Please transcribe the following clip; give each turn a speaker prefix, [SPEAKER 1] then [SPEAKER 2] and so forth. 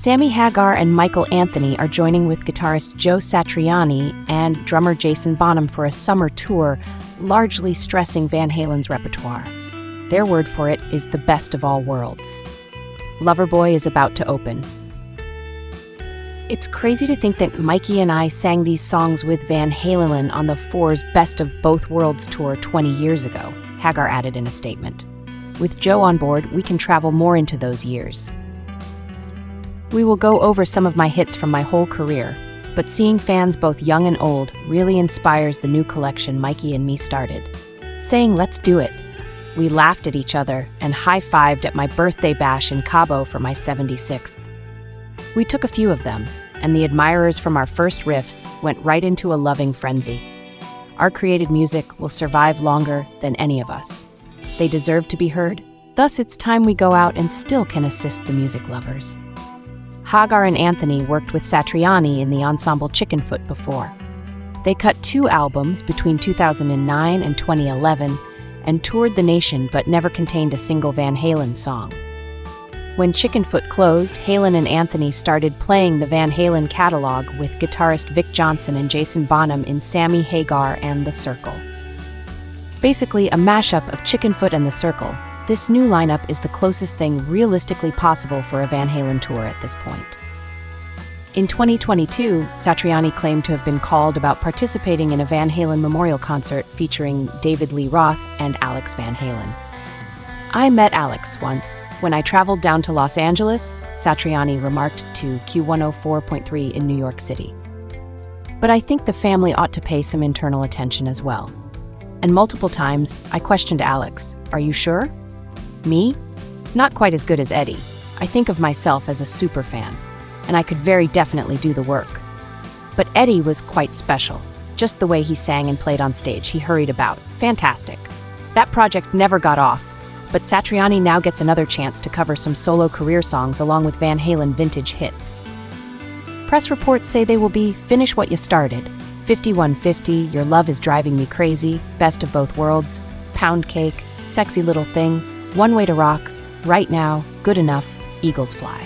[SPEAKER 1] Sammy Hagar and Michael Anthony are joining with guitarist Joe Satriani and drummer Jason Bonham for a summer tour, largely stressing Van Halen's repertoire. Their word for it is the best of all worlds. Loverboy is about to open. It's crazy to think that Mikey and I sang these songs with Van Halen on the Four's Best of Both Worlds tour 20 years ago, Hagar added in a statement. With Joe on board, we can travel more into those years. We will go over some of my hits from my whole career, but seeing fans both young and old really inspires the new collection Mikey and me started. Saying let's do it. We laughed at each other and high-fived at my birthday bash in Cabo for my 76th. We took a few of them, and the admirers from our first riffs went right into a loving frenzy. Our created music will survive longer than any of us. They deserve to be heard, thus it's time we go out and still can assist the music lovers. Hagar and Anthony worked with Satriani in the ensemble Chickenfoot before. They cut 2 albums between 2009 and 2011 and toured the nation but never contained a single Van Halen song. When Chickenfoot closed, Halen and Anthony started playing the Van Halen catalogue with guitarist Vic Johnson and Jason Bonham in Sammy Hagar and The Circle. Basically a mashup of Chickenfoot and The Circle, this new lineup is the closest thing realistically possible for a Van Halen tour at this point. In 2022, Satriani claimed to have been called about participating in a Van Halen memorial concert featuring David Lee Roth and Alex Van Halen. I met Alex once when I traveled down to Los Angeles, Satriani remarked to Q104.3 in New York City. But I think the family ought to pay some internal attention as well. And multiple times, I questioned Alex, "Are you sure?" Me? Not quite as good as Eddie. I think of myself as a super fan, and I could very definitely do the work. But Eddie was quite special. Just the way he sang and played on stage, he hurried about. Fantastic. That project never got off, but Satriani now gets another chance to cover some solo career songs along with Van Halen vintage hits. Press reports say they will be Finish What You Started, 5150, Your Love Is Driving Me Crazy, Best of Both Worlds, Pound Cake, Sexy Little Thing, One Way to Rock, Right Now, Good Enough, Eagles Fly.